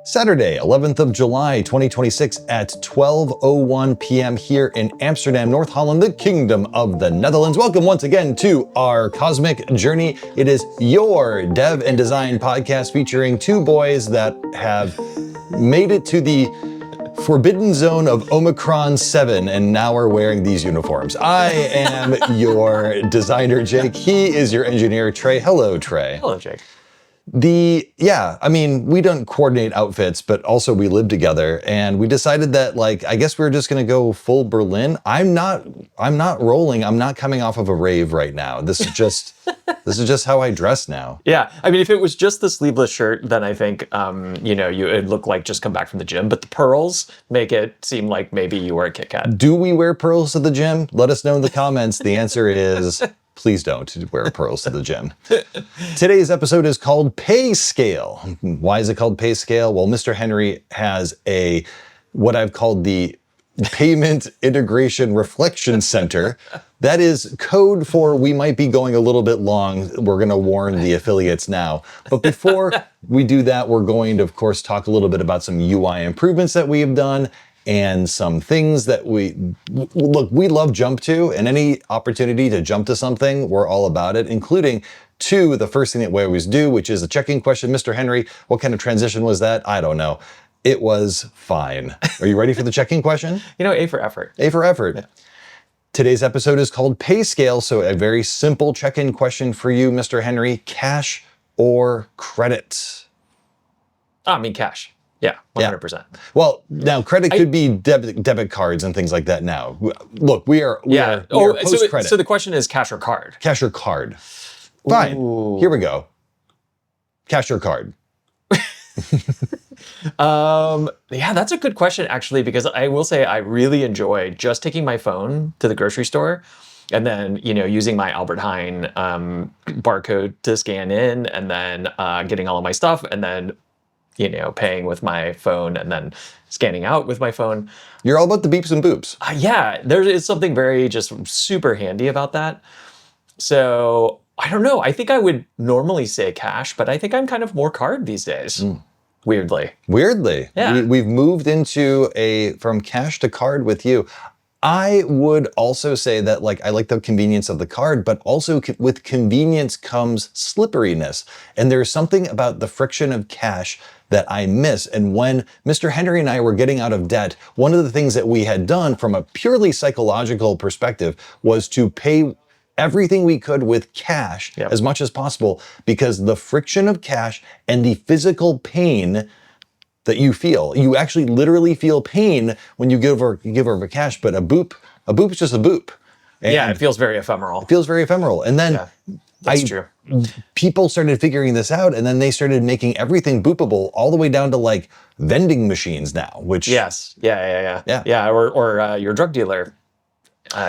Saturday, 11th of July, 2026 at 12:01 p.m. here in Amsterdam, North Holland, the Kingdom of the Netherlands. Welcome once again to our cosmic journey. It is your dev and design podcast featuring two boys that have made it to the forbidden zone of Omicron 7 and now are wearing these uniforms. I am your designer, Jake. He is your engineer, Trey. Hello, Trey. Hello, Jake. We don't coordinate outfits, but also we live together, and we decided that, I guess we were just gonna go full Berlin. I'm not rolling. I'm not coming off of a rave right now. This is just how I dress now. Yeah, I mean, if it was just the sleeveless shirt, then I think, it'd look like just come back from the gym, but the pearls make it seem like maybe you were a Kit Kat. Do we wear pearls to the gym? Let us know in the comments. The answer is, please don't wear pearls to the gym. Today's episode is called Pay Scale. Why is it called Pay Scale? Well, Mr. Henry has what I've called the Payment Integration Reflection Center. That is code for we might be going a little bit long. We're going to warn the affiliates now. But before we do that, we're going to, of course, talk a little bit about some UI improvements that we have done and some things that we love jump to, and any opportunity to jump to something, we're all about it, including to the first thing that we always do, which is a check-in question. Mr. Henry, what kind of transition was that? I don't know. It was fine. Are you ready for the check-in question? A for effort. A for effort. Yeah. Today's episode is called Pay Scale, so a very simple check-in question for you, Mr. Henry. Cash or credit? I mean, cash. Yeah, 100%. Yeah. Well, now credit could be debit cards and things like that now. Look, we are post-credit. So the question is cash or card? Cash or card. Fine. Ooh. Here we go. Cash or card? Yeah, that's a good question, actually, because I will say I really enjoy just taking my phone to the grocery store and then, using my Albert Heijn barcode to scan in and then getting all of my stuff and then paying with my phone and then scanning out with my phone. You're all about the beeps and boops. Yeah, there is something very just super handy about that. So I don't know. I think I would normally say cash, but I think I'm kind of more card these days. Weirdly. Yeah. We've moved into from cash to card with you. I would also say that I like the convenience of the card, but also with convenience comes slipperiness. And there's something about the friction of cash that I miss. And when Mr. Henry and I were getting out of debt, one of the things that we had done from a purely psychological perspective was to pay everything we could with cash as much as possible, because the friction of cash and the physical pain that you feel. You actually literally feel pain when you give over cash, but a boop is just a boop. And it feels very ephemeral. And then that's true. People started figuring this out, and then they started making everything boopable all the way down to vending machines now, which Yes. Yeah. Or your drug dealer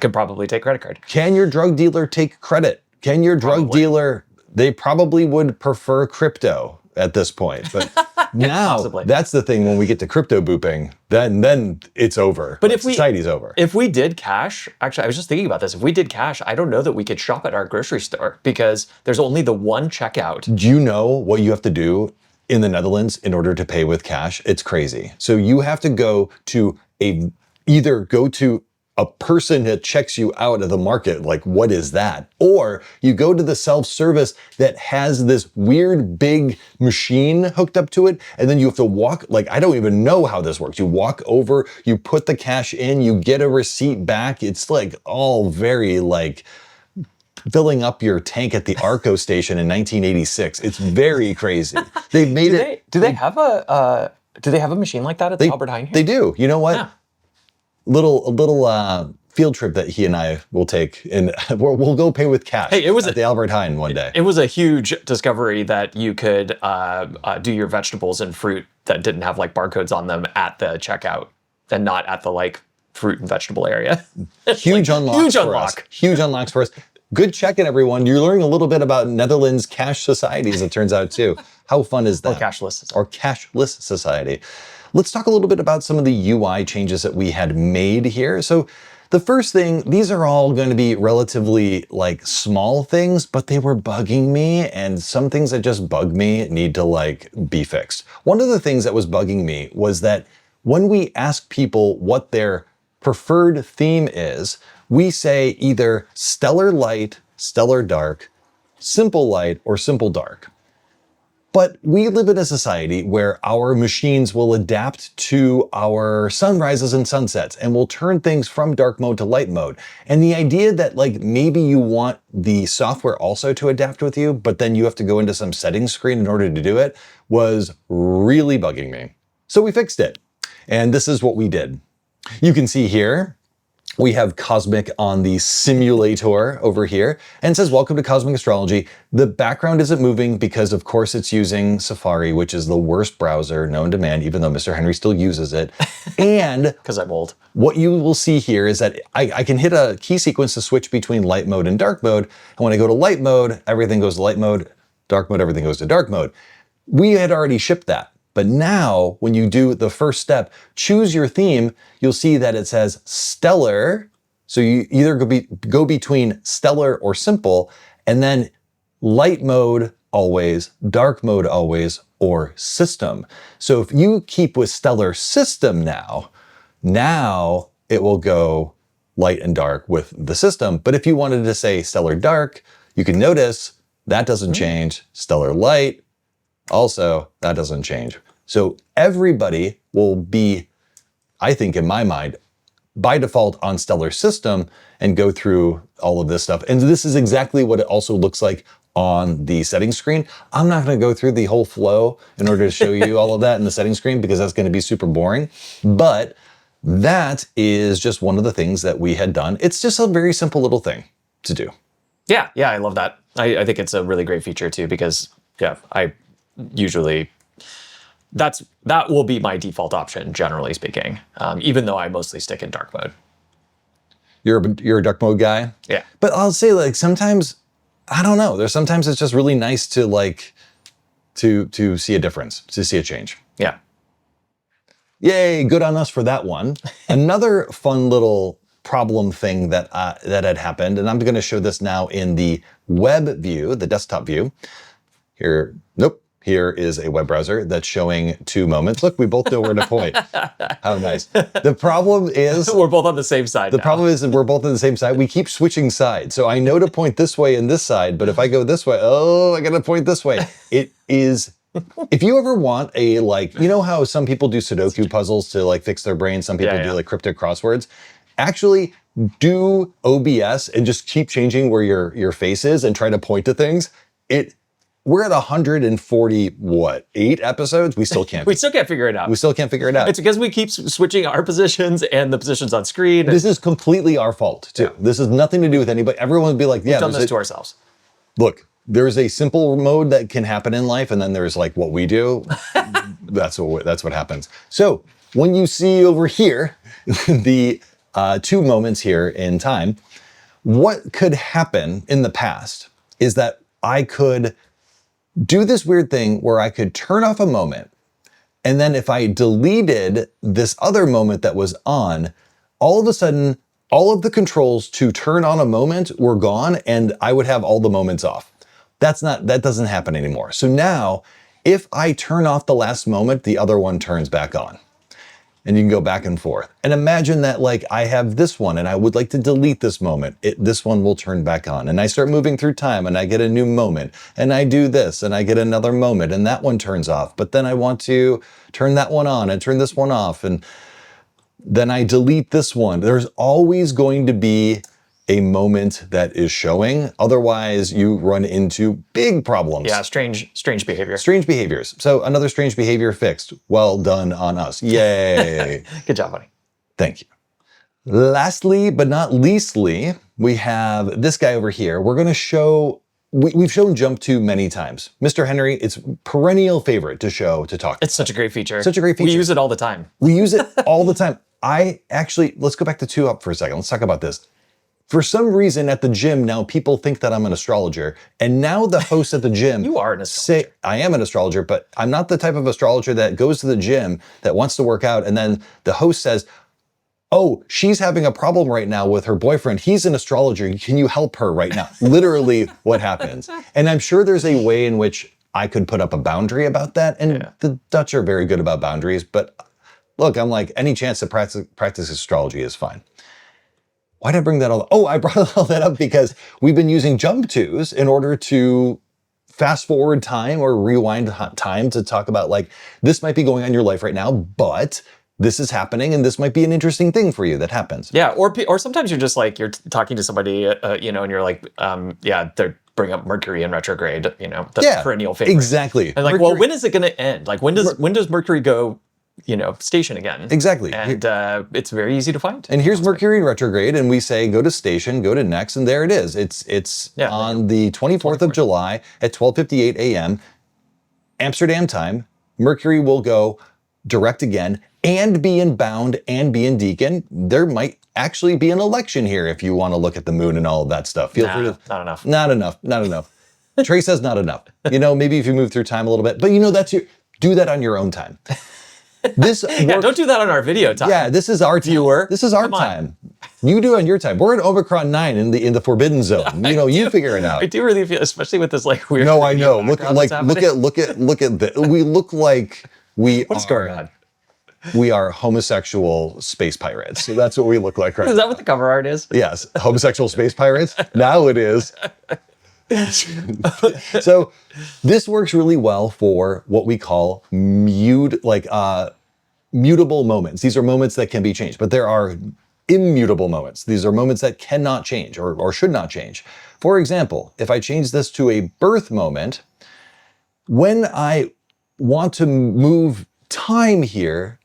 could probably take credit card. Can your drug dealer take credit? Can your drug dealer, they probably would prefer crypto at this point, but now that's the thing. When we get to crypto booping, then it's over. But if society's over. If we did cash, actually, I was just thinking about this. If we did cash, I don't know that we could shop at our grocery store because there's only the one checkout. Do you know what you have to do in the Netherlands in order to pay with cash? It's crazy. So you have to go to either go to a person that checks you out of the market, what is that? Or you go to the self-service that has this weird big machine hooked up to it, and then you have to walk, I don't even know how this works. You walk over, you put the cash in, you get a receipt back. It's all very filling up your tank at the Arco station in 1986. It's very crazy. They've made it. Do they have a machine like that at the Albert Heijn here? They do. You know what? Yeah. Little field trip that he and I will take, and we'll go pay with cash at the Albert Heijn one day. It was a huge discovery that you could do your vegetables and fruit that didn't have barcodes on them at the checkout and not at the fruit and vegetable area. Huge unlocks for us. Good check-in, everyone. You're learning a little bit about Netherlands cash societies, it turns out, too. How fun is that? Or cashless society. Let's talk a little bit about some of the UI changes that we had made here. So The first thing, these are all going to be relatively like small things, but they were bugging me, and some things that just bug me need to like be fixed. One of the things that was bugging me was that when we ask people what their preferred theme is, we say either stellar light, stellar dark, simple light, or simple dark. But we live in a society where our machines will adapt to our sunrises and sunsets and will turn things from dark mode to light mode. And the idea that like maybe you want the software also to adapt with you, but then you have to go into some settings screen in order to do it was really bugging me. So we fixed it. And this is what we did. You can see here, we have Cosmic on the simulator over here, and it says, welcome to Cosmic Astrology. The background isn't moving because of course it's using Safari, which is the worst browser known to man, even though Mr. Henry still uses it. And because I'm old. What you will see here is that I can hit a key sequence to switch between light mode and dark mode. And when I go to light mode, everything goes to light mode, dark mode, everything goes to dark mode. We had already shipped that. But now, when you do the first step, choose your theme, you'll see that it says stellar. So you either go between stellar or simple, and then light mode always, dark mode always, or system. So if you keep with stellar system now it will go light and dark with the system. But if you wanted to say stellar dark, you can notice that doesn't change. Stellar light, also, that doesn't change. So everybody will be, I think in my mind, by default on stellar system and go through all of this stuff. And this is exactly what it also looks like on the settings screen. I'm not going to go through the whole flow in order to show you all of that in the settings screen because that's going to be super boring. But that is just one of the things that we had done. It's just a very simple little thing to do. Yeah, I love that. I think it's a really great feature too because, I usually that will be my default option, generally speaking, even though I mostly stick in dark mode. You're a dark mode guy? Yeah. But I'll say like sometimes, I don't know, there's sometimes it's just really nice to like, to see a difference, to see a change. Yeah. Yay, good on us for that one. Another fun little problem thing that had happened, and I'm going to show this now in the web view, the desktop view. Here, nope. Here is a web browser that's showing 2 moments. Look, we both know where to point. How nice. The problem is... We're both on the same side The problem is that we're both on the same side. We keep switching sides. So I know to point this way and this side, but if I go this way, I got to point this way. It is... If you ever want a, like, you know how some people do Sudoku puzzles to like fix their brain? Some people do like cryptic crosswords. Actually, do OBS and just keep changing where your face is and try to point to things. We're at 148 episodes. We still can't. We still can't figure it out. We still can't figure it out. It's because we keep switching our positions and the positions on screen. This is completely our fault too. Yeah. This has nothing to do with anybody. Everyone would be like, We've done this to ourselves. Look, there's a simple mode that can happen in life, and then there's like what we do. That's what happens. So when you see over here the 2 moments here in time, what could happen in the past is that I could do this weird thing where I could turn off a moment, and then if I deleted this other moment that was on, all of a sudden, all of the controls to turn on a moment were gone, and I would have all the moments off. That doesn't happen anymore. So now, if I turn off the last moment, the other one turns back on. And you can go back and forth. And imagine that like I have this one and I would like to delete this moment. This one will turn back on. And I start moving through time and I get a new moment. And I do this and I get another moment and that one turns off. But then I want to turn that one on and turn this one off. And then I delete this one. There's always going to be a moment that is showing. Otherwise, you run into big problems. Yeah, strange behavior. Strange behaviors. So another strange behavior fixed. Well done on us. Yay. Good job, buddy. Thank you. Lastly, but not leastly, we have this guy over here. We're going to show... We've shown Jump to many times. Mr. Henry, it's perennial favorite to talk. It's such a great feature. Such a great feature. We use it all the time. We use it all the time. Let's go back to 2 Up for a second. Let's talk about this. For some reason at the gym now, people think that I'm an astrologer. And now the hosts at the gym You are an astrologer. say, I am an astrologer, but I'm not the type of astrologer that goes to the gym that wants to work out. And then the host says, oh, she's having a problem right now with her boyfriend. He's an astrologer. Can you help her right now? Literally what happens. And I'm sure there's a way in which I could put up a boundary about that. And the Dutch are very good about boundaries. But look, I'm like, any chance to practice astrology is fine. Why did I bring that all up? Oh, I brought all that up because we've been using jump twos in order to fast forward time or rewind time to talk about like, this might be going on in your life right now, but this is happening and this might be an interesting thing for you that happens. Yeah, or sometimes you're just like, you're talking to somebody, you know, and you're like, they're bring up Mercury in retrograde, you know, that's perennial favorite. Exactly. And like, Mercury, well, when is it going to end? Like, when does Mercury go, you know, station again? Exactly. And it's very easy to find. And here's Mercury in retrograde, and we say go to station, go to next, and there it is. It's on the 24th of July at 12:58 a.m. Amsterdam time. Mercury will go direct again and be in bound and be in deacon. There might actually be an election here if you want to look at the moon and all of that stuff. Feel free to. Not enough. Not enough. Trey says not enough. You know, maybe if you move through time a little bit, but you know, do that on your own time. Don't do that on our video time. Yeah, this is our time. Viewer. This is our time. You do it on your time. We're in Omicron 9 in the forbidden zone. You know, you figure it out. I do really feel, especially with this like weird. No, I know. Look at this. We look like what's going on? We are homosexual space pirates. So that's what we look like right now. Is that what the cover art is? Yes, homosexual space pirates. Now it is. So this works really well for what we call mutable moments. These are moments that can be changed, but there are immutable moments. These are moments that cannot change or should not change. For example, if I change this to a birth moment, when I want to move time here,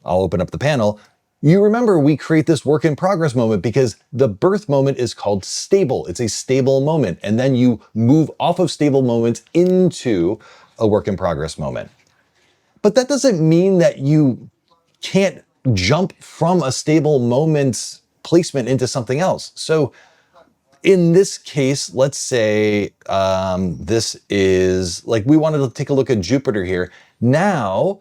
I'll open up the panel. You remember we create this work in progress moment because the birth moment is called stable. It's a stable moment. And then you move off of stable moments into a work in progress moment. But that doesn't mean that you can't jump from a stable moment's placement into something else. So in this case, let's say this is like we wanted to take a look at Jupiter here. Now,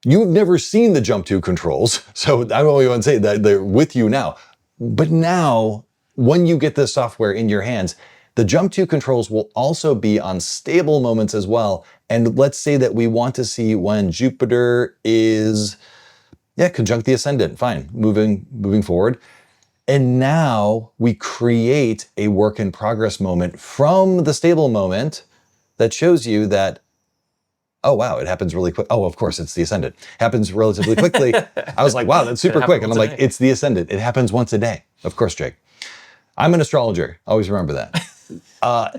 you've never seen the jump to controls, so I don't even want to say that they're with you now. But now, when you get this software in your hands, the jump to controls will also be on stable moments as well. And let's say that we want to see when Jupiter is, conjunct the ascendant, fine, moving forward. And now we create a work in progress moment from the stable moment that shows you that, oh, wow, it happens really quick. Oh, of course, it's the ascendant. Happens relatively quickly. I was like, wow, that's super quick. And I'm like, it's the ascendant. It happens once a day. Of course, Jake. I'm an astrologer. Always remember that.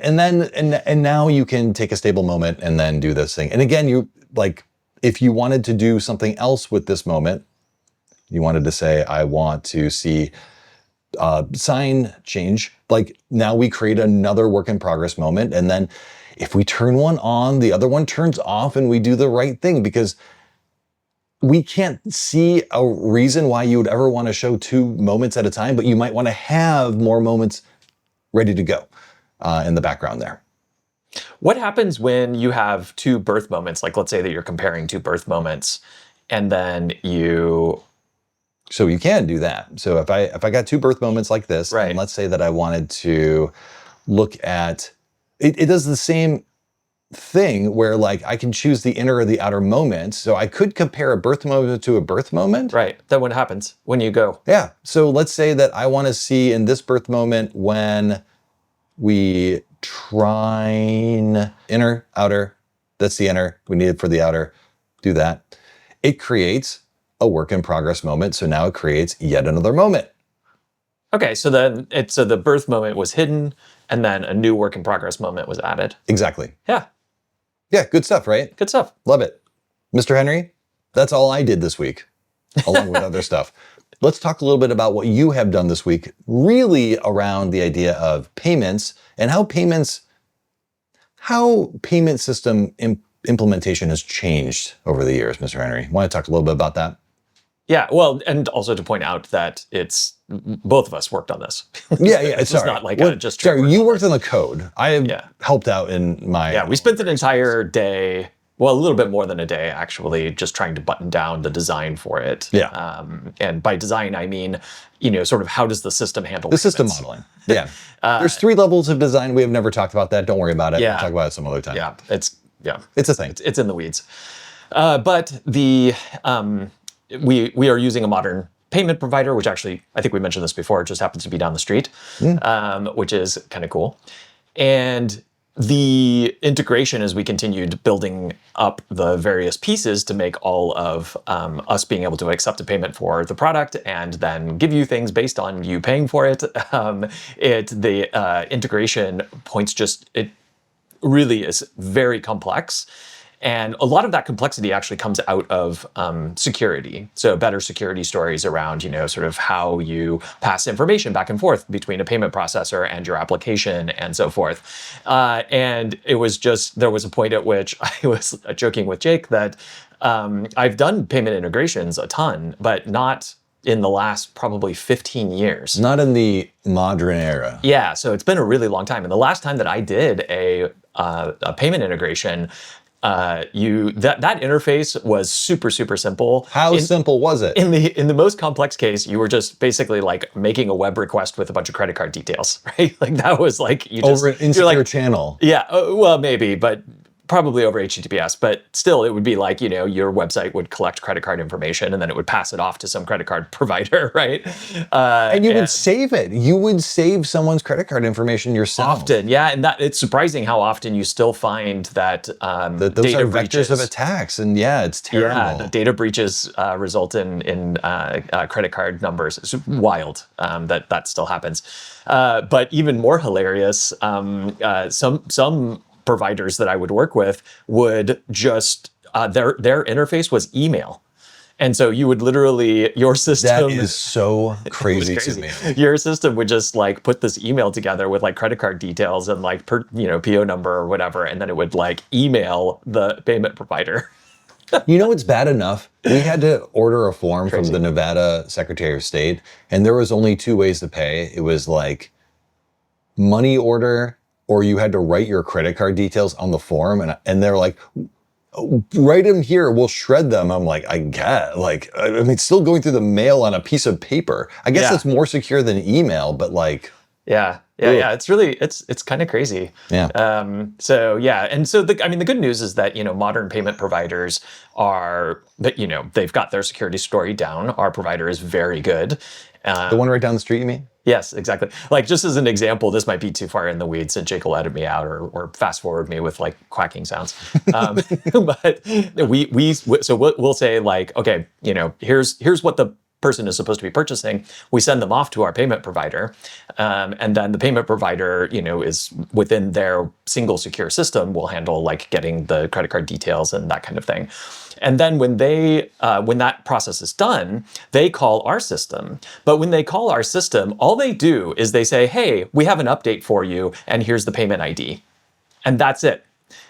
And now you can take a stable moment and then do this thing. And again, you like, if you wanted to do something else with this moment, you wanted to say, I want to see sign change. Like now we create another work in progress moment. And then if we turn one on, the other one turns off and we do the right thing because we can't see a reason why you would ever want to show two moments at a time, but you might want to have more moments ready to go in the background there. What happens when you have two birth moments? Like let's say that you're comparing two birth moments and then you... So you can do that. So if I got two birth moments like this, right. And let's say that I wanted to look at... It does the same thing where like I can choose the inner or the outer moment. So I could compare a birth moment to a birth moment. Right. Then what happens when you go? Yeah. So let's say that I want to see in this birth moment when we trine inner, outer, that's the inner, we need it for the outer, do that. It creates a work in progress moment. So now it creates yet another moment. Okay, so then so the birth moment was hidden, and then a new work in progress moment was added. Exactly. Yeah. Yeah, good stuff, right? Good stuff. Love it. Mr. Henry, that's all I did this week, along with other stuff. Let's talk a little bit about what you have done this week, really around the idea of payments and how payment system implementation has changed over the years, Mr. Henry. Want to talk a little bit about that? Yeah, well, and also to point out that it's both of us worked on this. Yeah, it's not like just sorry. You worked on the code. I have helped out in my. Yeah, we spent an entire day well, a little bit more than a day, actually, just trying to button down the design for it. Yeah. And by design, I mean, sort of how does the system handle The system payments? modeling. Yeah. There's 3 levels of design. We have never talked about that. Don't worry about it. Yeah. We'll talk about it some other time. Yeah, It's a thing. it's in the weeds. But we are using a modern payment provider, which actually, I think we mentioned this before, it just happens to be down the street, which is kind of cool. And the integration, as we continued building up the various pieces to make all of us being able to accept a payment for the product and then give you things based on you paying for it, the integration points it really is very complex. And a lot of that complexity actually comes out of security. So better security stories around, sort of how you pass information back and forth between a payment processor and your application and so forth. And it was there was a point at which I was joking with Jake that I've done payment integrations a ton, but not in the last probably 15 years. Not in the modern era. Yeah, so it's been a really long time. And the last time that I did a payment integration, that interface was super, super simple. How simple was it? In the most complex case, you were just basically like making a web request with a bunch of credit card details, right? Like that was like you just over an insecure channel. Yeah, well, maybe, but probably over HTTPS, but still it would be like, your website would collect credit card information and then it would pass it off to some credit card provider, right? And you would save it. You would save someone's credit card information yourself. Often, yeah. And that it's surprising how often you still find that those data are breaches, vectors of attacks. And yeah, it's terrible. Yeah, the data breaches result in credit card numbers. It's wild that still happens. But even more hilarious, some providers that I would work with would just their interface was email. And so you would literally, your system... That is so crazy to me. Your system would just like put this email together with like credit card details and like PO number or whatever, and then it would like email the payment provider. It's bad enough. We had to order a form from the Nevada Secretary of State, and there was only 2 ways to pay. It was like money order, or you had to write your credit card details on the form, and they're like, write them here, we'll shred them. I'm like, I get, it's still going through the mail on a piece of paper. I guess it's more secure than email, but like... Yeah. It's really, it's kind of crazy. Yeah. And so the good news is that, modern payment providers they've got their security story down. Our provider is very good. The one right down the street, you mean? Yes, exactly. Like just as an example, this might be too far in the weeds and Jake will edit me out or fast forward me with like quacking sounds. But we'll say like, okay, here's what the person is supposed to be purchasing. We send them off to our payment provider, and then the payment provider, is within their single secure system will handle like getting the credit card details and that kind of thing. And then when that process is done, they call our system. But when they call our system, all they do is they say, hey, we have an update for you, and here's the payment ID. And that's it.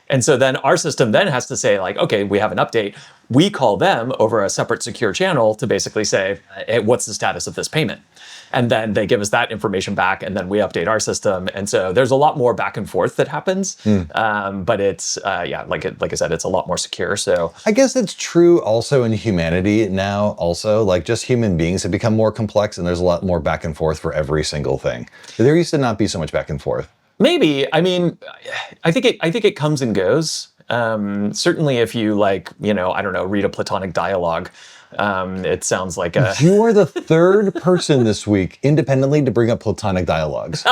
And so then our system then has to say like, okay, we have an update. We call them over a separate secure channel to basically say, hey, what's the status of this payment? And then they give us that information back, and then we update our system. And so there's a lot more back and forth that happens. But it's, like I said, it's a lot more secure. So I guess it's true also in humanity now also, like just human beings have become more complex, and there's a lot more back and forth for every single thing. There used to not be so much back and forth. Maybe. I mean, I think it comes and goes. Certainly if you like, I don't know, read a Platonic dialogue, it sounds like a... You are the 3rd person this week independently to bring up Platonic dialogues.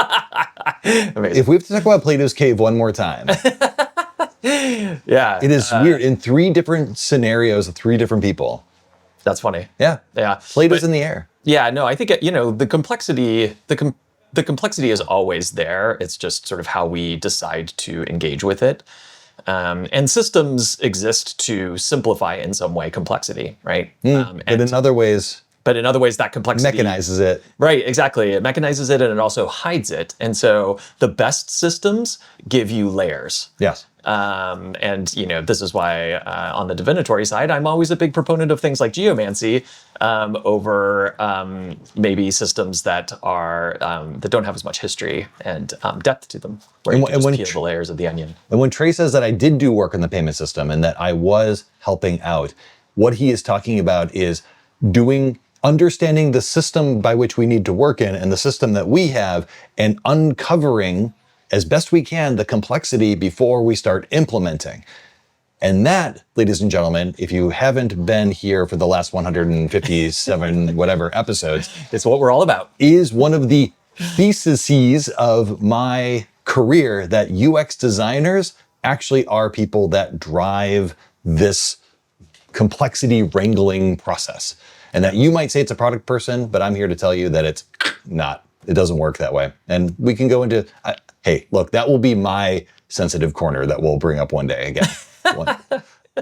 If we have to talk about Plato's Cave one more time. Yeah. It is weird. In 3 different scenarios of 3 different people. That's funny. Yeah. Yeah. Plato's in the air. Yeah, no, I think, the complexity... The complexity is always there. It's just sort of how we decide to engage with it. And systems exist to simplify in some way complexity, right? But in other ways, But in other ways, that complexity Mechanizes it. Right, exactly. It mechanizes it and it also hides it. And so the best systems give you layers. Yes. And this is why on the divinatory side, I'm always a big proponent of things like geomancy over maybe systems that are that don't have as much history and depth to them, where you can just peel the layers of the onion. And when Trey says that I did do work on the payment system and that I was helping out, what he is talking about is understanding the system by which we need to work in and the system that we have, and uncovering as best we can the complexity before we start implementing. And that, ladies and gentlemen, if you haven't been here for the last 157 whatever episodes, it's what we're all about, is one of the theses of my career, that UX designers actually are people that drive this complexity wrangling process. And that you might say it's a product person, but I'm here to tell you that it's not. It doesn't work that way. And we can go into, hey, look, that will be my sensitive corner that we'll bring up one day again.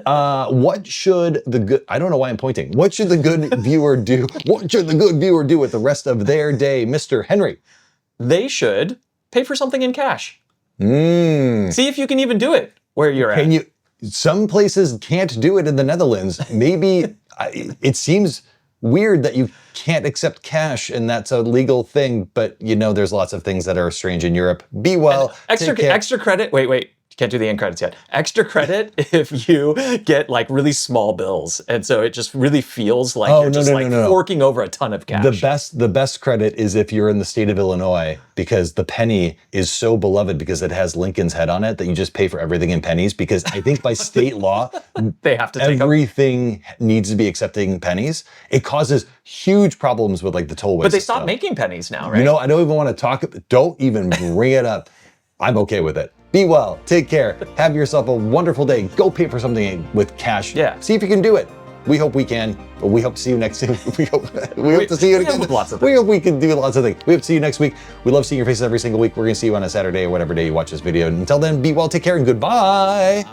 What should the good, I don't know why I'm pointing. What should the good viewer do? What should the good viewer do with the rest of their day, Mr. Henry? They should pay for something in cash. See if you can even do it where you're at. Some places can't do it in the Netherlands. Maybe it seems weird that you can't accept cash and that's a legal thing, but there's lots of things that are strange in Europe. Be well. Extra credit. Wait. Can't do the end credits yet. Extra credit if you get like really small bills, and so it just really feels like you're forking over a ton of cash. The best credit is if you're in the state of Illinois, because the penny is so beloved because it has Lincoln's head on it that you just pay for everything in pennies. Because I think by state law, they have to take everything needs to be accepting pennies. It causes huge problems with like the tollway. But they stopped making pennies now, right? I don't even want to talk. Don't even bring it up. I'm okay with it. Be well, take care, have yourself a wonderful day. Go pay for something with cash. Yeah. See if you can do it. We hope we can, but we hope to see you next week. We hope to see you again. Lots of things. We hope we can do lots of things. We hope to see you next week. We love seeing your faces every single week. We're going to see you on a Saturday or whatever day you watch this video. And until then, be well, take care, and goodbye.